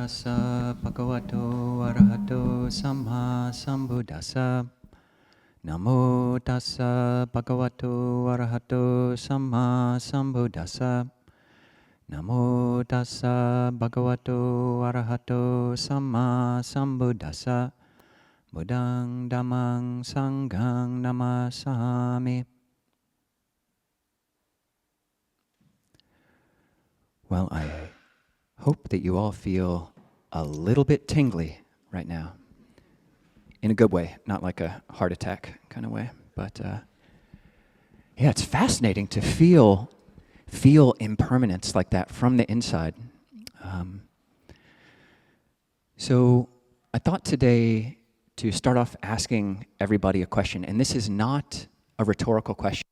tassa bhagavato arahato samma sambuddhassa. Namo tassa bhagavato arahato samma sambuddhassa. Namo tassa bhagavato arahato samma sambuddhassa. Buddhang dhammang sanghang namasami. Well, I hope that you all feel a little bit tingly right now. In a good way, not like a heart attack kind of way. But yeah, it's fascinating to feel impermanence like that from the inside. So I thought today to start off asking everybody a question. And this is not a rhetorical question.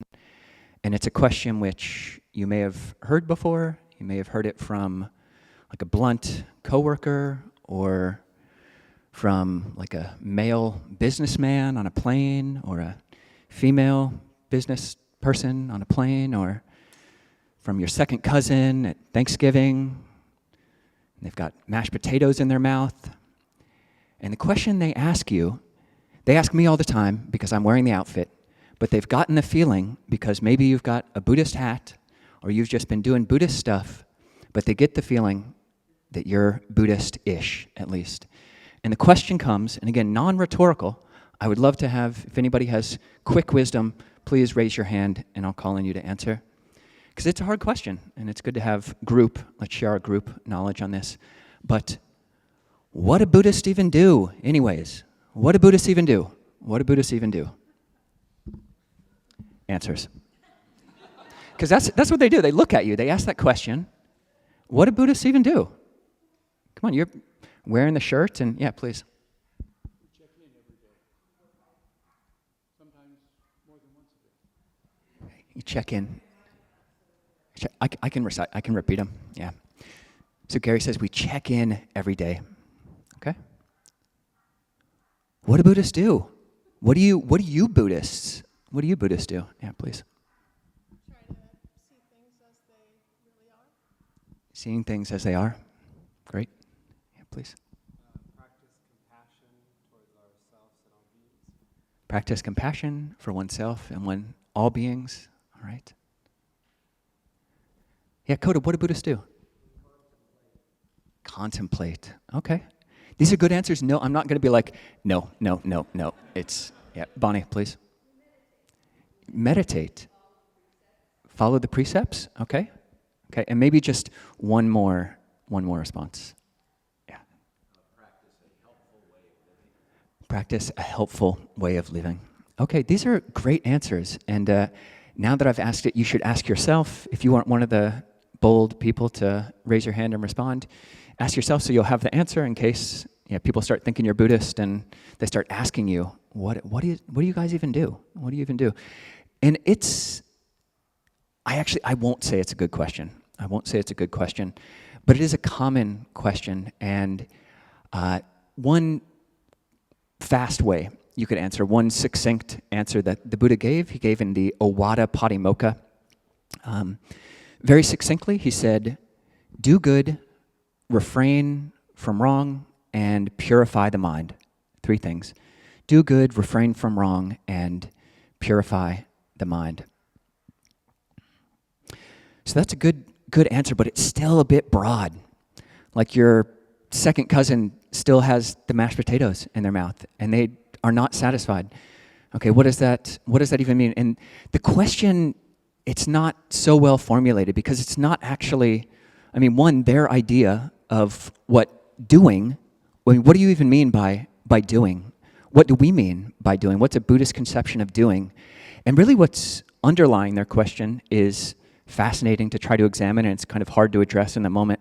And it's a question which you may have heard before. You may have heard it from like a blunt coworker or from like a male businessman on a plane or a female business person on a plane or from your second cousin at Thanksgiving. They've got mashed potatoes in their mouth. And the question they ask you, they ask me all the time because I'm wearing the outfit, but they've gotten the feeling because maybe you've got a Buddhist hat or you've just been doing Buddhist stuff, but they get the feeling that you're Buddhist-ish, at least. And the question comes, and again, non-rhetorical. I would love to have, if anybody has quick wisdom, please raise your hand and I'll call on you to answer. Because it's a hard question, and it's good to have let's share our group knowledge on this. But what do Buddhists even do, anyways? What do Buddhists even do? What do Buddhists even do? Answers. Because that's what they do. They look at you. They ask that question. What do Buddhists even do? Come on, you're wearing the shirt and, yeah, please. We check in every day. Sometimes more than once a day. You check in. I can recite. I can repeat them. Yeah. So Gary says we check in every day. Okay. What do Buddhists do? What do you Buddhists? What do you Buddhists do? Yeah, please. Try to see things as they really are. Seeing things as they are. Great. Yeah, please. Practice compassion towards ourselves and all beings. Practice compassion for oneself and all beings. All right. Yeah, Coda, what do Buddhists do? Contemplate. Okay. These are good answers. No, I'm not going to be like, no. It's, yeah, Bonnie, please. Meditate. Follow the precepts. Okay. Okay, and maybe just one more response. Yeah. Practice a helpful way of living. Okay, these are great answers. And now that I've asked it, you should ask yourself, if you aren't one of the bold people to raise your hand and respond, ask yourself so you'll have the answer in case people start thinking you're Buddhist and they start asking you, what do you guys even do? What do you even do? And I won't say it's a good question. I won't say it's a good question, but it is a common question. And one fast way you could answer, one succinct answer that the Buddha gave, he gave in the Ovada Patimokkha. Very succinctly, he said, do good, refrain from wrong, and purify the mind. 3 things. Do good, refrain from wrong, and purify the mind. So that's a good answer, but it's still a bit broad. Like your second cousin still has the mashed potatoes in their mouth, and they are not satisfied. Okay, what does that even mean? And the question, it's not so well formulated because it's not actually, their idea of what doing, what do you even mean by doing? What do we mean by doing? What's a Buddhist conception of doing? And really what's underlying their question is fascinating to try to examine, and it's kind of hard to address in the moment.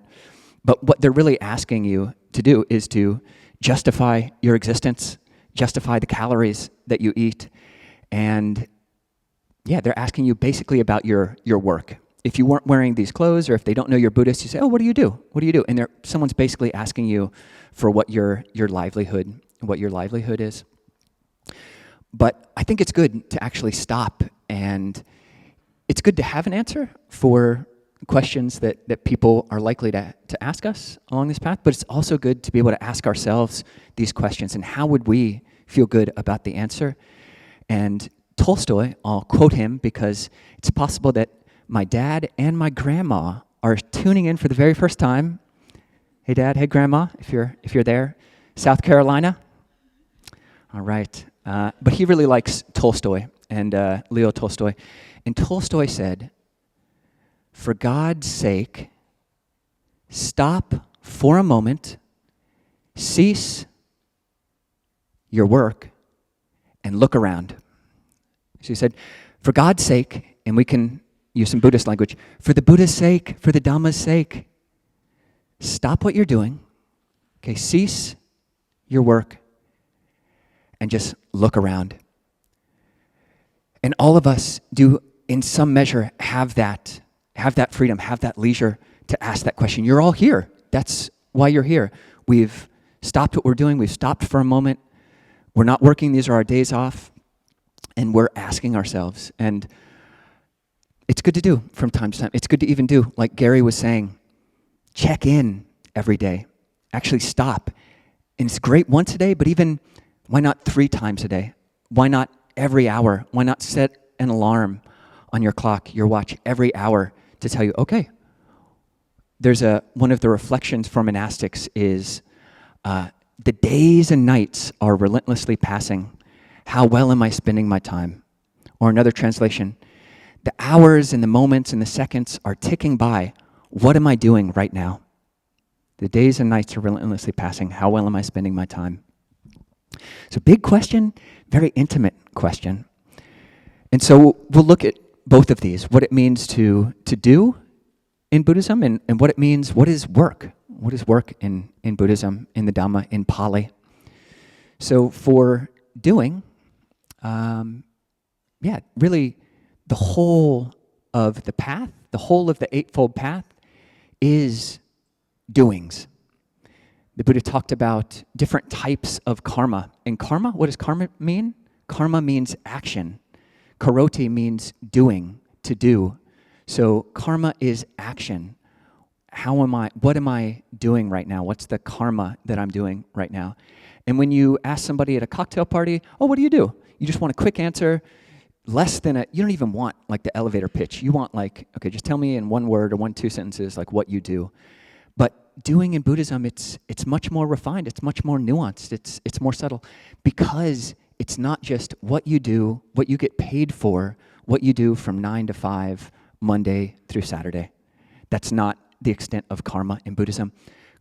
But what they're really asking you to do is to justify your existence, justify the calories that you eat, and they're asking you basically about your work. If you weren't wearing these clothes, or if they don't know you're Buddhist, you say, oh, what do you do? What do you do? And someone's basically asking you for what your livelihood is. But I think it's good to actually stop, and it's good to have an answer for questions that people are likely to ask us along this path, but it's also good to be able to ask ourselves these questions and how would we feel good about the answer. And Tolstoy, I'll quote him because it's possible that my dad and my grandma are tuning in for the very first time. Hey Dad, hey Grandma, if you're there, South Carolina. All right, but he really likes Tolstoy and Leo Tolstoy, and Tolstoy said, "For God's sake, stop for a moment, cease your work, and look around." So he said, for God's sake, and we can use some Buddhist language, for the Buddha's sake, for the Dhamma's sake, stop what you're doing, okay, cease your work, and just look around. And all of us do, in some measure, have that freedom, have that leisure to ask that question. You're all here. That's why you're here. We've stopped what we're doing. We've stopped for a moment. We're not working. These are our days off. And we're asking ourselves. And it's good to do from time to time. It's good to even do, like Gary was saying, check in every day. Actually stop. And it's great once a day, but even, why not 3 times a day? Why not every hour? Why not set an alarm on your clock, your watch, every hour to tell you, okay, there's one of the reflections for monastics is, the days and nights are relentlessly passing. How well am I spending my time? Or another translation, the hours and the moments and the seconds are ticking by. What am I doing right now? The days and nights are relentlessly passing. How well am I spending my time? So big question, very intimate question. And so we'll look at both of these, what it means to do in Buddhism and what it means, what is work? What is work in Buddhism, in the Dhamma, in Pali? So for doing, really the whole of the path, the whole of the Eightfold Path is doings. The Buddha talked about different types of karma. And karma, what does karma mean? Karma means action. Karoti means doing, to do. So karma is action. What am I doing right now? What's the karma that I'm doing right now? And when you ask somebody at a cocktail party, oh, what do? You just want a quick answer, you don't even want like the elevator pitch. You want like, okay, just tell me in 1 word or 2 sentences like what you do. But doing in Buddhism, it's much more refined, it's much more nuanced, it's more subtle, because it's not just what you do, what you get paid for, what you do from 9 to 5, Monday through Saturday. That's not the extent of karma in Buddhism.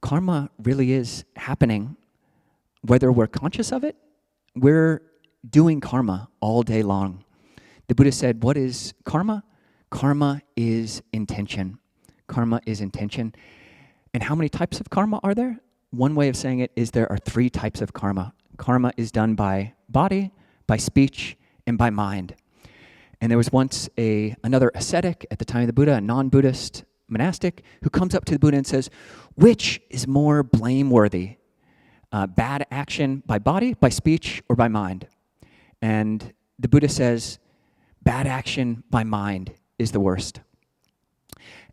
Karma really is happening, whether we're conscious of it, we're doing karma all day long. The Buddha said, what is karma? Karma is intention. Karma is intention. And how many types of karma are there? One way of saying it is there are 3 types of karma. Karma is done by body, by speech, and by mind. And there was once another ascetic at the time of the Buddha, a non-Buddhist monastic, who comes up to the Buddha and says, which is more blameworthy? Bad action by body, by speech, or by mind? And the Buddha says, bad action by mind is the worst.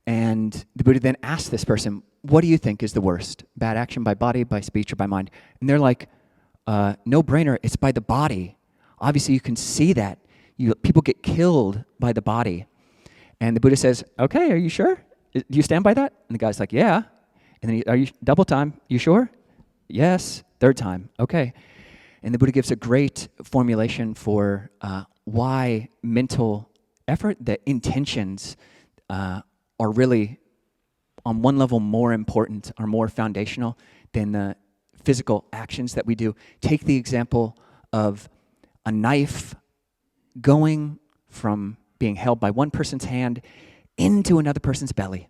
And the Buddha then asks this person, what do you think is the worst? Bad action by body, by speech, or by mind? And they're like, no brainer, it's by the body. Obviously, you can see that. People get killed by the body. And the Buddha says, okay, are you sure? Do you stand by that? And the guy's like, yeah. And then are you double time? You sure? Yes. 3rd time. Okay. And the Buddha gives a great formulation for why mental effort, the intentions, are really, on one level, more important, are more foundational than the physical actions that we do. Take the example of a knife going from being held by one person's hand into another person's belly.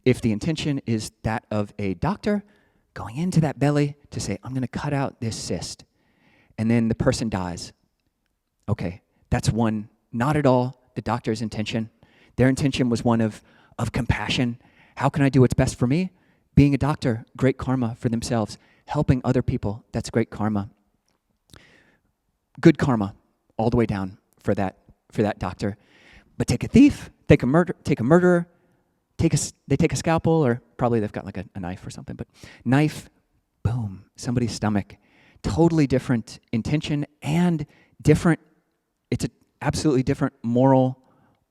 If the intention is that of a doctor going into that belly to say, I'm going to cut out this cyst, and then the person dies. Okay, that's one, not at all the doctor's intention. Their intention was one of compassion. How can I do what's best for me? Being a doctor, great karma for themselves. Helping other people, that's great karma. Good karma all the way down for that doctor. But take a thief, take a murderer, they take a scalpel, or probably they've got like a knife or something, but knife, boom, somebody's stomach. Totally different intention and different, it's an absolutely different moral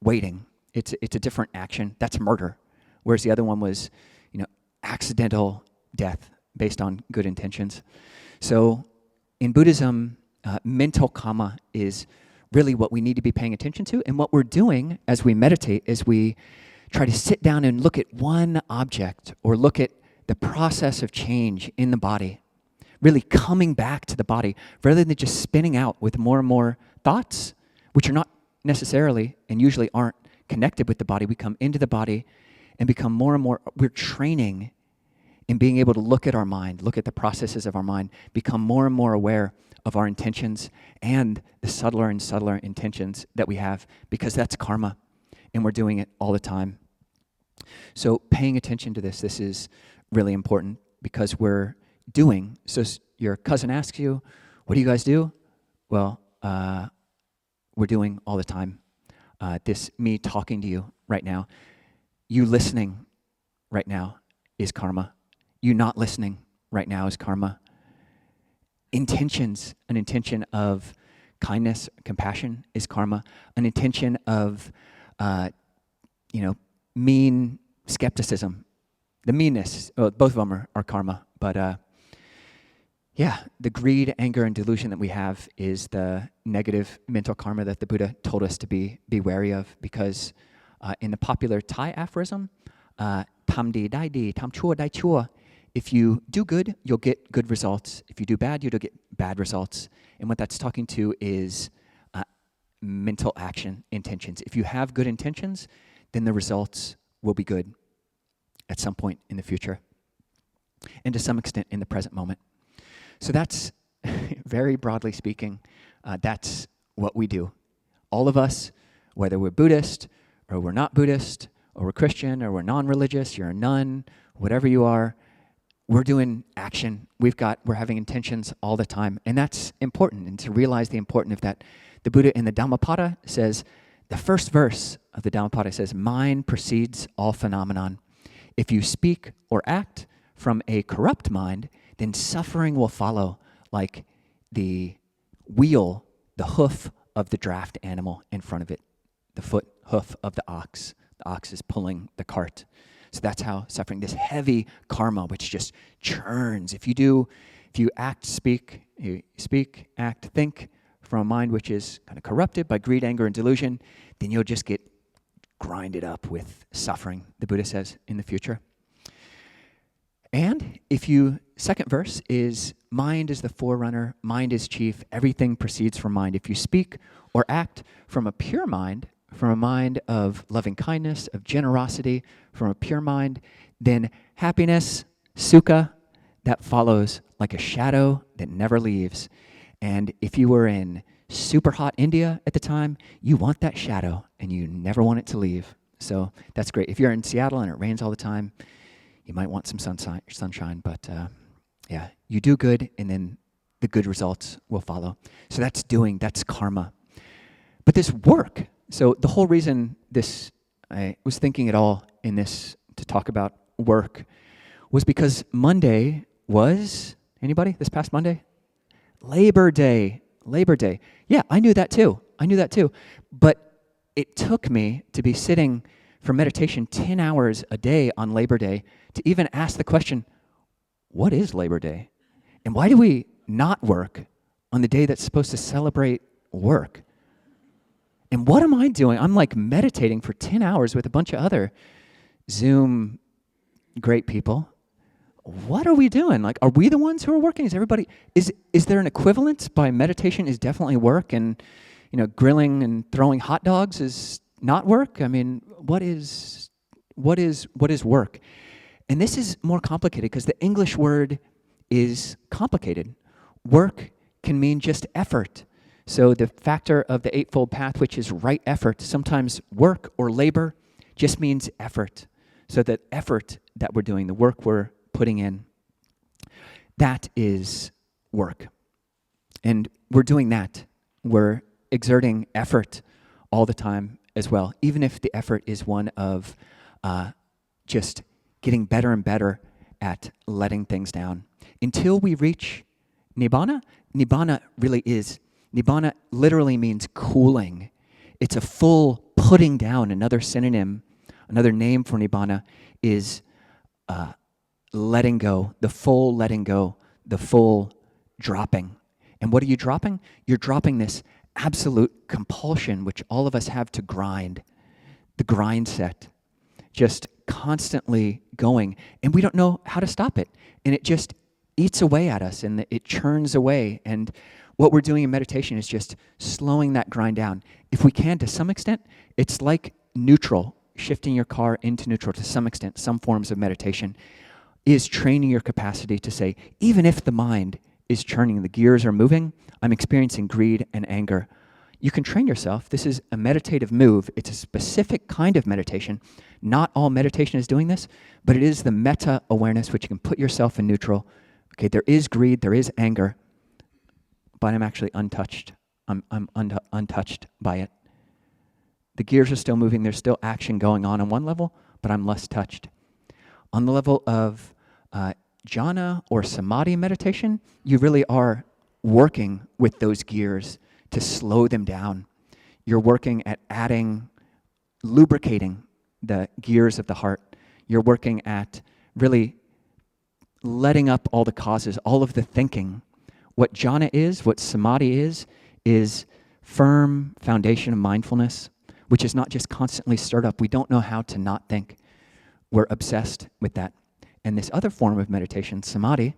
weighting. It's a different action. That's murder. Whereas the other one was, accidental death based on good intentions. So in Buddhism, mental karma is really what we need to be paying attention to. And what we're doing as we meditate is we try to sit down and look at one object or look at the process of change in the body, really coming back to the body rather than just spinning out with more and more thoughts, which are not necessarily and usually aren't connected with the body. We come into the body and become more and more, we're training in being able to look at our mind, look at the processes of our mind, become more and more aware of our intentions and the subtler and subtler intentions that we have, because that's karma, and we're doing it all the time. So paying attention to this is really important, because we're doing. So your cousin asks you, what do you guys do? Well, we're doing all the time. This, me talking to you right now, you listening right now is karma. You not listening right now is karma. Intentions, an intention of kindness, compassion is karma. An intention of, mean skepticism, the meanness, both of them are karma. But the greed, anger, and delusion that we have is the negative mental karma that the Buddha told us to be wary of, because in the popular Thai aphorism, tam di dai di, tam chua dai chua, if you do good, you'll get good results. If you do bad, you'll get bad results. And what that's talking to is mental action, intentions. If you have good intentions, then the results will be good at some point in the future, and to some extent in the present moment. So that's, very broadly speaking, that's what we do. All of us, whether we're Buddhist or we're not Buddhist, or we're Christian or we're non-religious, you're a nun, whatever you are, we're doing action. We're having intentions all the time. And that's important, and to realize the importance of that. The Buddha in the Dhammapada says, the first verse of the Dhammapada says, mind precedes all phenomenon. If you speak or act from a corrupt mind, then suffering will follow, like the wheel, the hoof of the draft animal in front of it, the hoof of the ox. The ox is pulling the cart. So that's how suffering, this heavy karma, which just churns. If you speak, act, think from a mind which is kind of corrupted by greed, anger, and delusion, then you'll just get grinded up with suffering, the Buddha says, in the future. And second verse is, mind is the forerunner, mind is chief, everything proceeds from mind. If you speak or act from a pure mind, from a mind of loving kindness, of generosity, from a pure mind, then happiness, sukha, that follows like a shadow that never leaves. And if you were in super hot India at the time, you want that shadow and you never want it to leave. So that's great. If you're in Seattle and it rains all the time, you might want some sunshine, but you do good, and then the good results will follow. So that's karma. But this work, so the whole reason I was thinking at all in this to talk about work was because Monday was, anybody, this past Monday? Labor Day. Yeah, I knew that too. But it took me to be sitting for meditation 10 hours a day on Labor Day to even ask the question, what is Labor Day? And why do we not work on the day that's supposed to celebrate work? And what am I doing? I'm like meditating for 10 hours with a bunch of other Zoom great people. What are we doing? Like, are we the ones who are working? Is there an equivalence by meditation is definitely work, and grilling and throwing hot dogs is not work? I mean, what is work? And this is more complicated because the English word is complicated. Work can mean just effort. So the factor of the Eightfold Path, which is right effort, sometimes work or labor just means effort. So that effort that we're doing, the work we're putting in, that is work. And we're doing that. We're exerting effort all the time as well, even if the effort is one of just getting better and better at letting things down. Until we reach Nibbana, Nibbana literally means cooling. It's a full putting down. Another synonym, another name for Nibbana is letting go, the full letting go, the full dropping. And what are you dropping? You're dropping this absolute compulsion, which all of us have to grind, the grind set, just constantly going. And we don't know how to stop it. And it just eats away at us and it churns away. And what we're doing in meditation is just slowing that grind down. If we can, to some extent, it's like neutral, shifting your car into neutral to some extent. Some forms of meditation is training your capacity to say, even if the mind is churning, the gears are moving, I'm experiencing greed and anger. You can train yourself. This is a meditative move. It's a specific kind of meditation. Not all meditation is doing this, but it is the meta-awareness, which you can put yourself in neutral. Okay, there is greed, there is anger, but I'm actually untouched. I'm untouched by it. The gears are still moving. There's still action going on one level, but I'm less touched. On the level of jhana or samadhi meditation, you really are working with those gears to slow them down. You're working at lubricating the gears of the heart. You're working at really letting up all the causes, all of the thinking. What jhana is, what samadhi is firm foundation of mindfulness, which is not just constantly stirred up. We don't know how to not think. We're obsessed with that. And this other form of meditation, samadhi,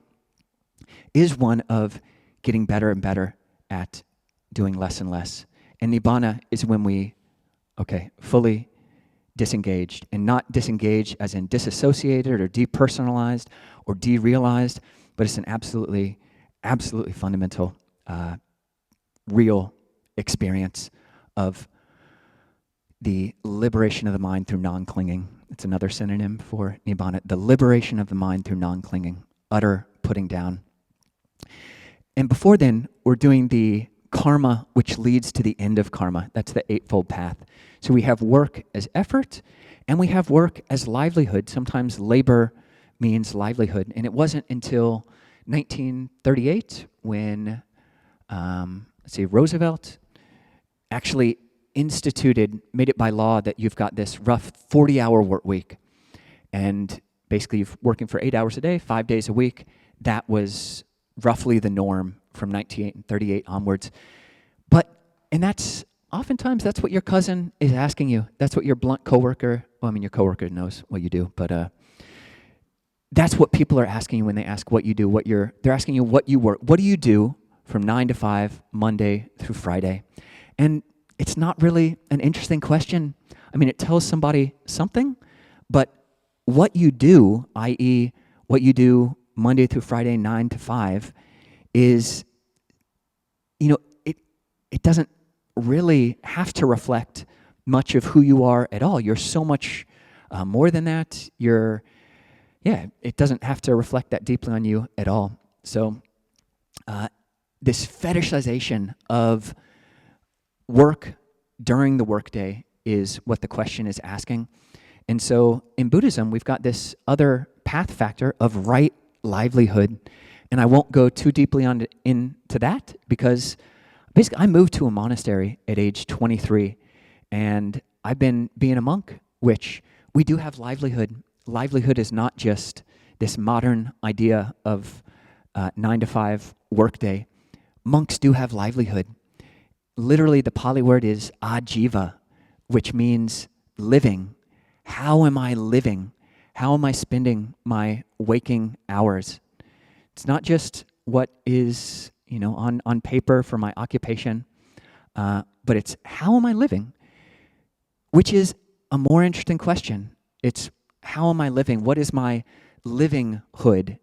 is one of getting better and better at doing less and less. And nibbana is when we, fully disengaged, and not disengaged as in disassociated or depersonalized or derealized, but it's an absolutely fundamental, real experience of the liberation of the mind through non-clinging. It's another synonym for nibbana, the liberation of the mind through non-clinging, utter putting down. And before then, we're doing the karma, which leads to the end of karma. That's the Eightfold Path. So we have work as effort, and we have work as livelihood. Sometimes labor means livelihood. And it wasn't until 1938 when, Roosevelt actually made it by law that you've got this rough 40-hour work week. And basically you're working for 8 hours a day, 5 days a week. That was roughly the norm from 1938 onwards. And oftentimes that's what your cousin is asking you. That's what your blunt coworker, your coworker knows what you do, but that's what people are asking you when they ask what you do, they're asking you what you work. What do you do from 9 to 5, Monday through Friday? And it's not really an interesting question. It tells somebody something, but what you do, i.e. what you do Monday through Friday, 9 to 5, is, it doesn't really have to reflect much of who you are at all. You're so much more than that. It doesn't have to reflect that deeply on you at all. So this fetishization of work during the workday is what the question is asking. And so in Buddhism, we've got this other path factor of right livelihood. And I won't go too deeply into that because basically I moved to a monastery at age 23. And I've been being a monk, which we do have livelihood. Livelihood is not just this modern idea of 9 to 5 workday. Monks do have livelihood. Literally, the Pali word is ajiva, which means living. How am I living? How am I spending my waking hours? It's not just what is, on paper for my occupation, but it's how am I living? Which is a more interesting question. It's how am I living? What is my livinghood?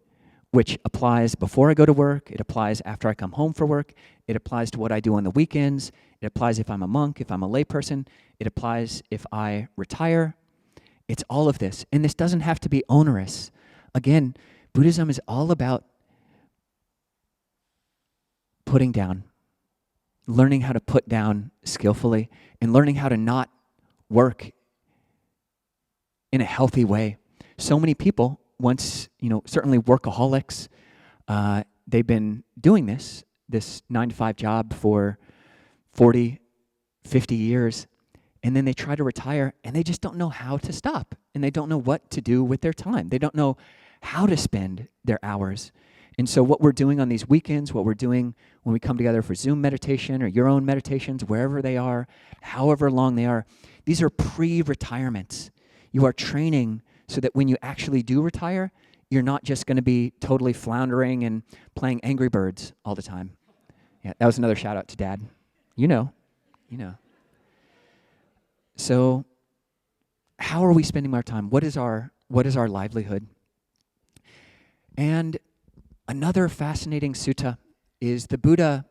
Which applies before I go to work, it applies after I come home for work, it applies to what I do on the weekends, it applies if I'm a monk, if I'm a layperson, it applies if I retire. It's all of this. And this doesn't have to be onerous. Again, Buddhism is all about putting down, learning how to put down skillfully, and learning how to not work in a healthy way. so many people, once, certainly workaholics, they've been doing this 9-to-5 job for 40, 50 years, and then they try to retire, and they just don't know how to stop, and they don't know what to do with their time. They don't know how to spend their hours. And so what we're doing on these weekends, what we're doing when we come together for Zoom meditation or your own meditations, wherever they are, however long they are, these are pre-retirements. You are training so that when you actually do retire, you're not just going to be totally floundering and playing Angry Birds all the time. Yeah, that was another shout out to Dad. You know. So how are we spending our time? What is our livelihood? And another fascinating sutta is the Buddha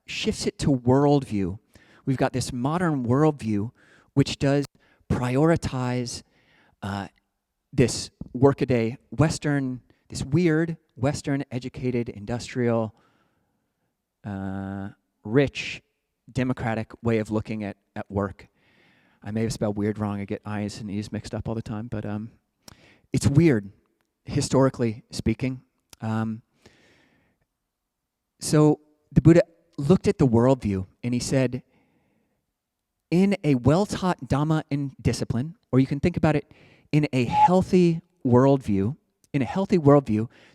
shifts it to worldview. We've got this modern worldview which does prioritize this workaday Western, this weird Western educated, industrial, rich, democratic way of looking at work. I may have spelled weird wrong. I get I's and E's mixed up all the time, but it's weird, historically speaking. So the Buddha looked at the worldview and he said, in a well-taught Dhamma and discipline, or you can think about it in a healthy worldview,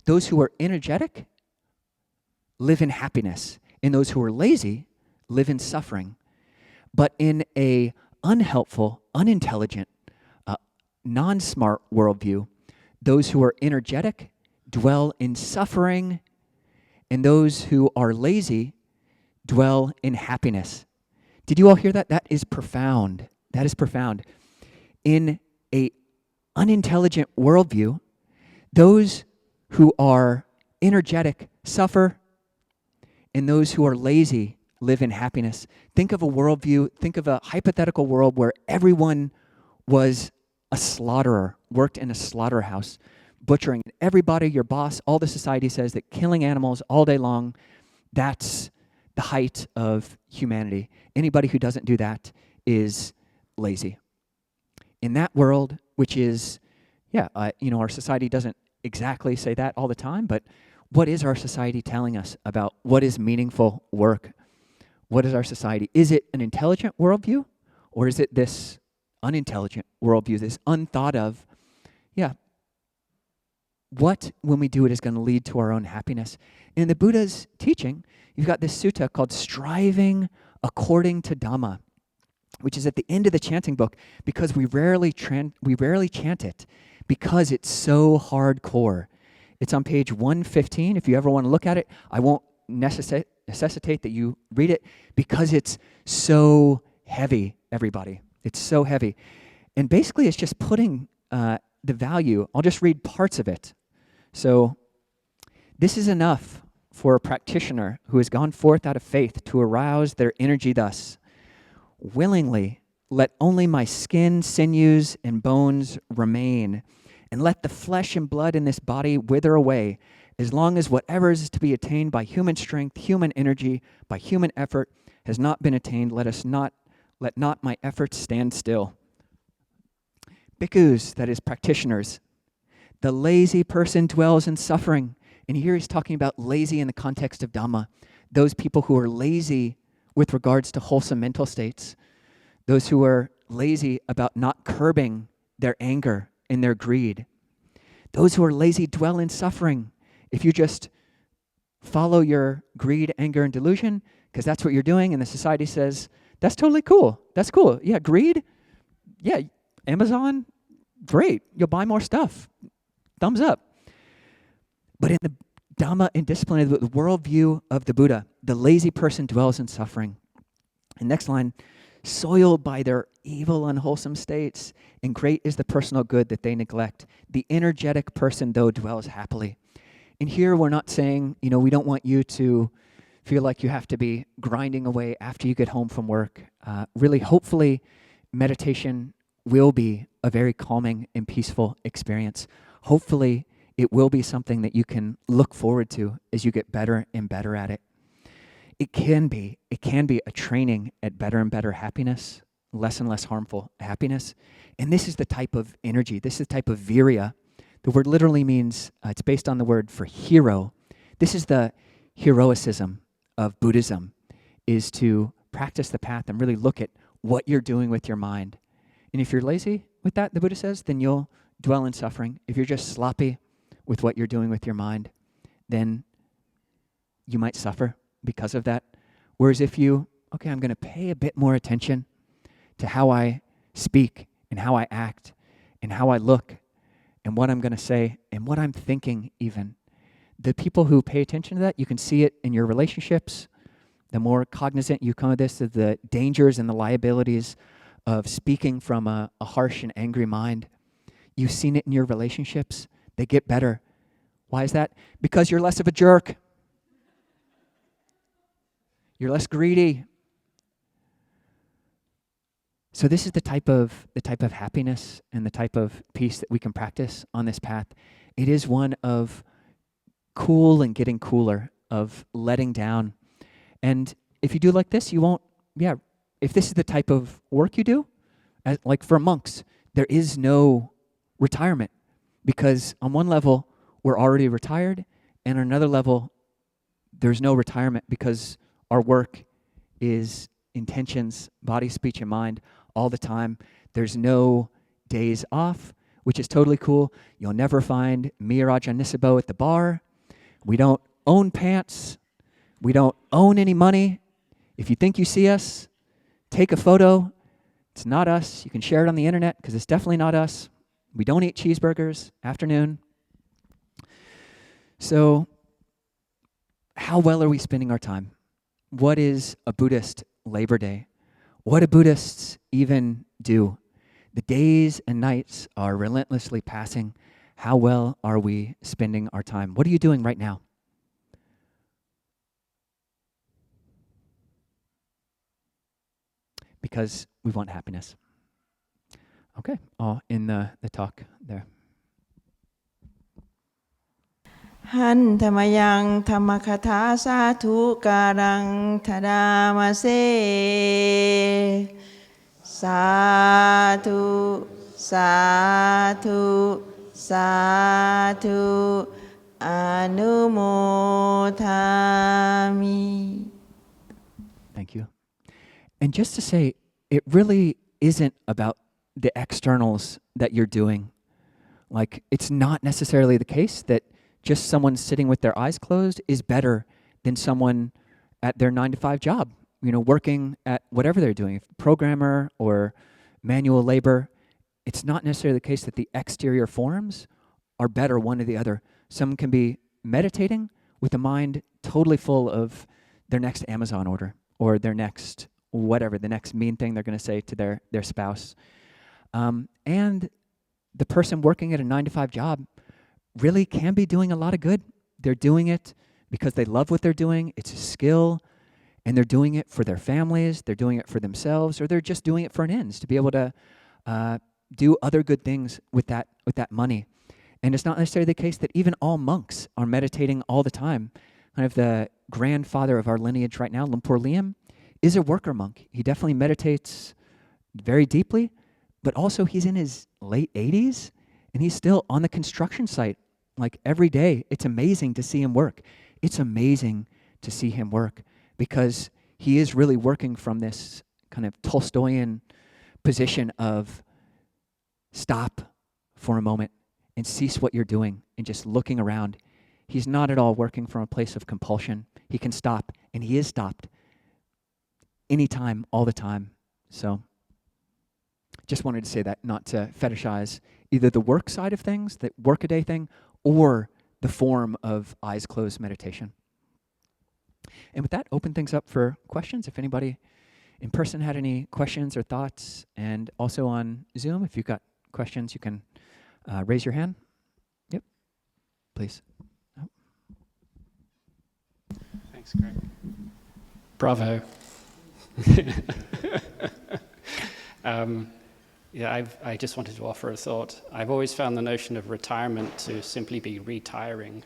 those who are energetic live in happiness, and those who are lazy live in suffering. But in a unhelpful, unintelligent, non-smart worldview, those who are energetic dwell in suffering, and those who are lazy dwell in happiness. Did you all hear that? That is profound. That is profound. In a unintelligent worldview, those who are energetic suffer, and those who are lazy live in happiness. Think of a worldview, think of a hypothetical world where everyone was a slaughterer, worked in a slaughterhouse, butchering everybody, your boss, all the society says that killing animals all day long, that's the height of humanity. Anybody who doesn't do that is lazy. In that world, which is, our society doesn't exactly say that all the time, but what is our society telling us about what is meaningful work? What is our society? Is it an intelligent worldview, or is it this unintelligent worldview, this unthought of, what, when we do it, is going to lead to our own happiness? In the Buddha's teaching, you've got this sutta called Striving According to Dhamma, which is at the end of the chanting book, because we rarely chant it, because it's so hardcore. It's on page 115. If you ever want to look at it, I won't necessitate that you read it, because it's so heavy, everybody. It's so heavy. And basically, it's just putting the value. I'll just read parts of it. So, this is enough for a practitioner who has gone forth out of faith to arouse their energy thus. Willingly, let only my skin, sinews, and bones remain, and let the flesh and blood in this body wither away, as long as whatever is to be attained by human strength, human energy, by human effort, has not been attained, let not my efforts stand still. Bhikkhus, that is practitioners, the lazy person dwells in suffering. And here he's talking about lazy in the context of Dhamma. Those people who are lazy with regards to wholesome mental states. Those who are lazy about not curbing their anger and their greed. Those who are lazy dwell in suffering. If you just follow your greed, anger, and delusion, because that's what you're doing, and the society says, that's totally cool. That's cool. Yeah, greed. Yeah, Amazon, great. You'll buy more stuff. Thumbs up. But in the Dhamma and discipline of the worldview of the Buddha, the lazy person dwells in suffering. And next line, soiled by their evil, unwholesome states, and great is the personal good that they neglect. The energetic person, though, dwells happily. And here we're not saying, we don't want you to feel like you have to be grinding away after you get home from work. Really, hopefully, meditation will be a very calming and peaceful experience. Hopefully, it will be something that you can look forward to as you get better and better at it. It can be a training at better and better happiness, less and less harmful happiness. And this is the type of energy, this is the type of virya. The word literally means, it's based on the word for hero. This is the heroicism of Buddhism, is to practice the path and really look at what you're doing with your mind. And if you're lazy with that, the Buddha says, then you'll dwell in suffering. If you're just sloppy with what you're doing with your mind, then you might suffer because of that. Whereas if you, okay, I'm going to pay a bit more attention to how I speak and how I act and how I look and what I'm going to say and what I'm thinking even. The people who pay attention to that, you can see it in your relationships. The more cognizant you come of this, of the dangers and the liabilities of speaking from a harsh and angry mind. You've seen it in your relationships. They get better. Why is that? Because you're less of a jerk. You're less greedy. So this is the type of happiness and the type of peace that we can practice on this path. It is one of cool and getting cooler, of letting down. And if you do like this, you won't, if this is the type of work you do, like for monks, there is no retirement, because on one level, we're already retired, and on another level, there's no retirement because our work is intentions, body, speech, and mind all the time. There's no days off, which is totally cool. You'll never find me or Ajahn Nisabo at the bar. We don't own pants. We don't own any money. If you think you see us, take a photo. It's not us. You can share it on the internet because it's definitely not us. We don't eat cheeseburgers, afternoon. So how well are we spending our time? What is a Buddhist Labor Day? What do Buddhists even do? The days and nights are relentlessly passing. How well are we spending our time? What are you doing right now? Because we want happiness. Okay, all in the talk there. หันธรรมยังธรรมคถาสาธุการังทดามาเสสาธุสาธุสาธุอนุโมทามิ Thank you. And just to say, it really isn't about the externals that you're doing. Like, it's not necessarily the case that just someone sitting with their eyes closed is better than someone at their 9-to-5 job, working at whatever they're doing, programmer or manual labor. It's not necessarily the case that the exterior forms are better one or the other. Some can be meditating with a mind totally full of their next Amazon order or their next whatever, the next mean thing they're going to say to their spouse. And the person working at a 9-to-5 job really can be doing a lot of good. They're doing it because they love what they're doing. It's a skill, and they're doing it for their families. They're doing it for themselves, or they're just doing it for an ends to be able to do other good things with that money. And it's not necessarily the case that even all monks are meditating all the time. Kind of the grandfather of our lineage right now, Lumpur Liam, is a worker monk. He definitely meditates very deeply, but also he's in his late 80s, and he's still on the construction site, like every day. It's amazing to see him work. It's amazing to see him work because he is really working from this kind of Tolstoyan position of stop for a moment and cease what you're doing and just looking around. He's not at all working from a place of compulsion. He can stop, and he is stopped anytime, all the time. So just wanted to say that, not to fetishize either the work side of things, the workaday thing, or the form of eyes closed meditation. And with that, open things up for questions. If anybody in person had any questions or thoughts, and also on Zoom, if you've got questions, you can raise your hand. Yep, please. Oh. Thanks, Greg. Bravo. I just wanted to offer a thought. I've always found the notion of retirement to simply be retiring.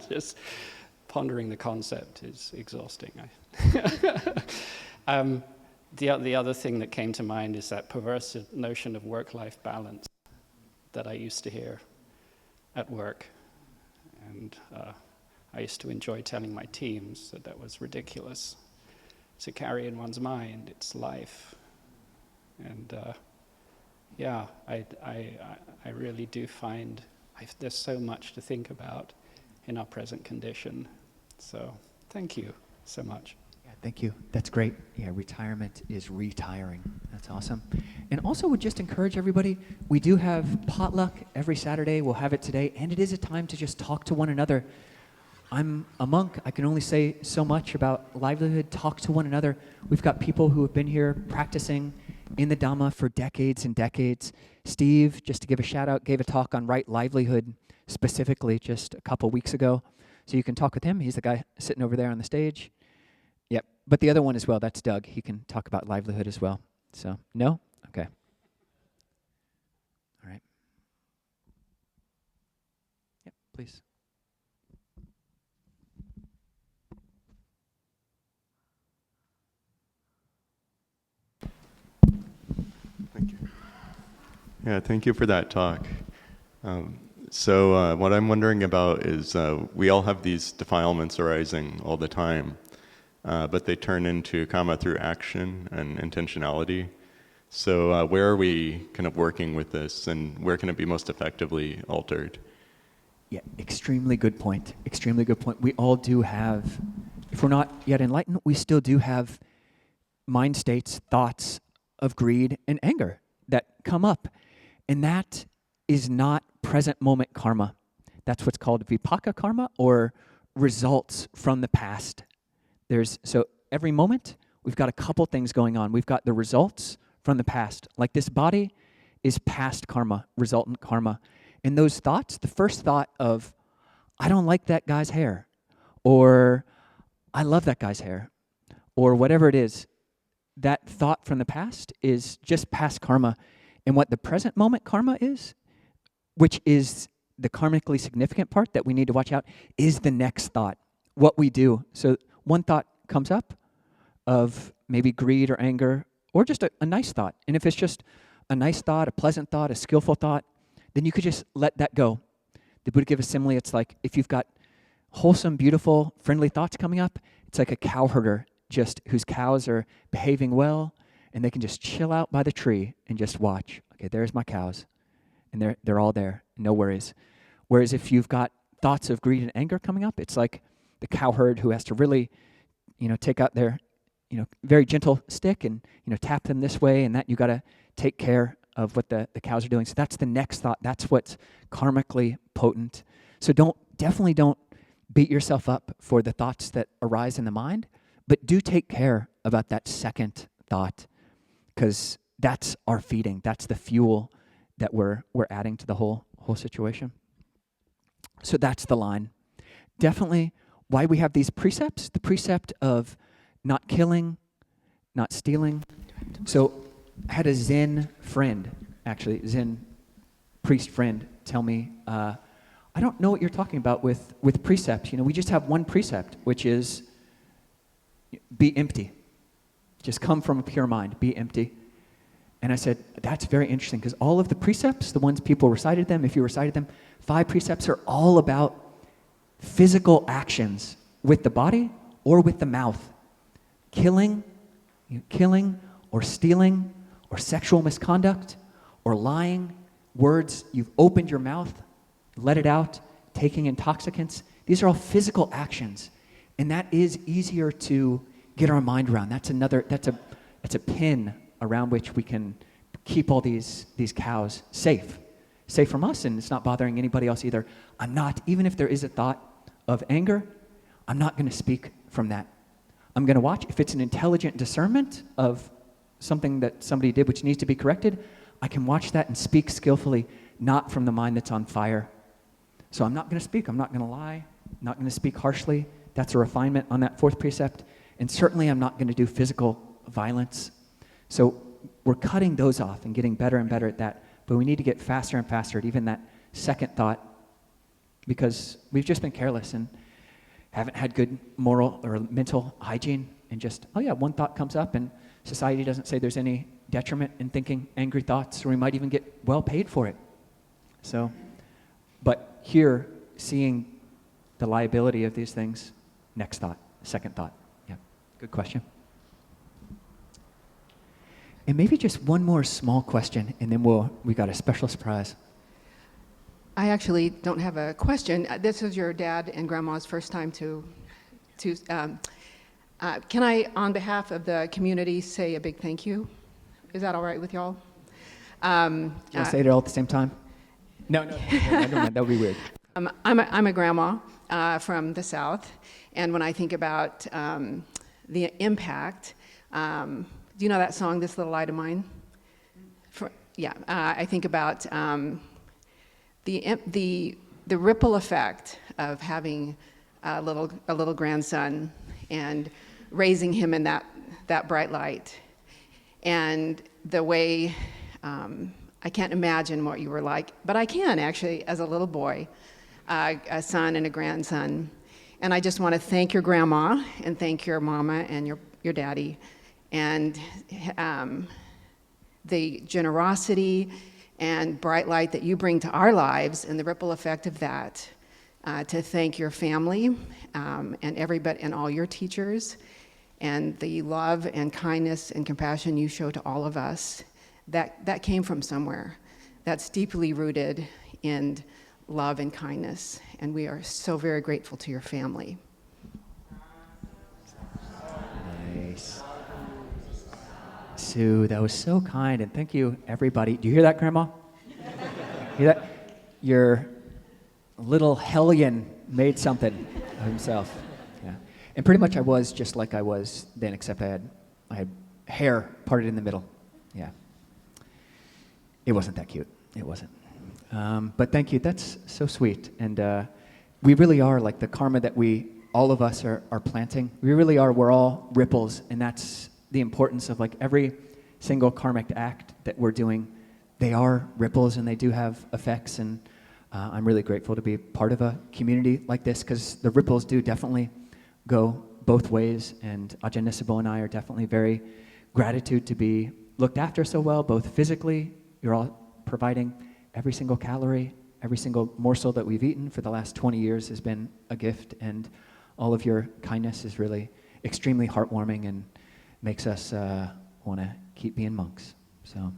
Just pondering the concept is exhausting. The other thing that came to mind is that perverse notion of work-life balance that I used to hear at work. And I used to enjoy telling my teams that was ridiculous to carry in one's mind. It's life. And I really do find there's so much to think about in our present condition. So thank you so much. Yeah, thank you. That's great. Yeah, retirement is retiring. That's awesome. And also would just encourage everybody, we do have potluck every Saturday. We'll have it today. And it is a time to just talk to one another. I'm a monk. I can only say so much about livelihood. Talk to one another. We've got people who have been here practicing in the Dhamma for decades and decades. Steve, just to give a shout out, gave a talk on right livelihood specifically just a couple weeks ago. So you can talk with him. He's the guy sitting over there on the stage. Yep. But the other one as well, that's Doug. He can talk about livelihood as well. So, no? Okay. All right. Yep, please. Thank you. Yeah, thank you for that talk. So what I'm wondering about is we all have these defilements arising all the time, but they turn into karma through action and intentionality. So where are we kind of working with this, and where can it be most effectively altered? Yeah, extremely good point. Extremely good point. We all do have, if we're not yet enlightened, we still do have mind states, thoughts of greed and anger that come up. And that is not present moment karma. That's what's called vipaka karma, or results from the past. So every moment, we've got a couple things going on. We've got the results from the past. Like this body is past karma, resultant karma. And those thoughts, the first thought of, I don't like that guy's hair, or I love that guy's hair, or whatever it is, that thought from the past is just past karma. And what the present moment karma is, which is the karmically significant part that we need to watch out, is the next thought, what we do. So one thought comes up of maybe greed or anger, or just a nice thought. And if it's just a nice thought, a pleasant thought, a skillful thought, then you could just let that go. The Buddha gave a simile. It's like if you've got wholesome, beautiful, friendly thoughts coming up, it's like a cow herder just whose cows are behaving well, and they can just chill out by the tree and just watch. Okay, there's my cows. And they're all there, no worries. Whereas if you've got thoughts of greed and anger coming up, it's like the cow herd who has to really, take out their, very gentle stick and, tap them this way and that. You got to take care of what the cows are doing. So that's the next thought. That's what's karmically potent. So definitely don't beat yourself up for the thoughts that arise in the mind, but do take care about that second thought, because that's our feeding. That's the fuel that we're adding to the whole situation. So that's the line. Definitely why we have these precepts, the precept of not killing, not stealing. So I had a Zen friend, actually, Zen priest friend, tell me, I don't know what you're talking about with precepts. We just have one precept, which is be empty. Just come from a pure mind, be empty. And I said, that's very interesting, because all of the precepts, the ones people recited them, if you recited them, 5 precepts are all about physical actions with the body or with the mouth. Killing or stealing or sexual misconduct or lying, words, you've opened your mouth, let it out, taking intoxicants. These are all physical actions. And that is easier to get our mind around. That's a pin around which we can keep all these cows safe from us, and it's not bothering anybody else either. Even if there is a thought of anger, I'm not going to speak from that. I'm going to watch. If it's an intelligent discernment of something that somebody did which needs to be corrected, I can watch that and speak skillfully, not from the mind that's on fire. So I'm not going to speak. I'm not going to lie. I'm not going to speak harshly. That's a refinement on that 4th precept. And certainly I'm not going to do physical violence. So we're cutting those off and getting better and better at that. But we need to get faster and faster at even that second thought, because we've just been careless and haven't had good moral or mental hygiene, and just, oh yeah, one thought comes up, and society doesn't say there's any detriment in thinking angry thoughts, or we might even get well paid for it. So, but here, seeing the liability of these things, next thought, second thought. Yeah, good question. And maybe just one more small question, and then we got a special surprise. I actually don't have a question. This is your dad and grandma's first time can I, on behalf of the community, say a big thank you? Is that all right with y'all? You want to say it all at the same time? No, that would be weird. I'm a grandma from the South, and when I think about the impact, do you know that song, This Little Light of Mine? I think about the ripple effect of having a little grandson and raising him in that bright light, and the way I can't imagine what you were like, but I can actually, as a little boy, a son and a grandson. And I just want to thank your grandma and thank your mama and your daddy, and the generosity and bright light that you bring to our lives and the ripple effect of that, to thank your family and everybody and all your teachers, and the love and kindness and compassion you show to all of us. That came from somewhere. That's deeply rooted in love and kindness, and we are so very grateful to your family. Nice. Sue, that was so kind, and thank you, everybody. Do you hear that, Grandma? Hear that? Your little hellion made something of himself. Yeah. And pretty much I was just like I was then, except I had hair parted in the middle. Yeah. It wasn't that cute. It wasn't. But thank you. That's so sweet. And we really are like the karma that all of us are planting. We really are. We're all ripples, and that's the importance of like every single karmic act that we're doing. They are ripples, and they do have effects. And I'm really grateful to be part of a community like this, because the ripples do definitely go both ways. And Ajahn Nisabo and I are definitely very gratitude to be looked after so well, both physically. You're all providing every single calorie, every single morsel that we've eaten for the last 20 years has been a gift, and all of your kindness is really extremely heartwarming and makes us want to keep being monks. So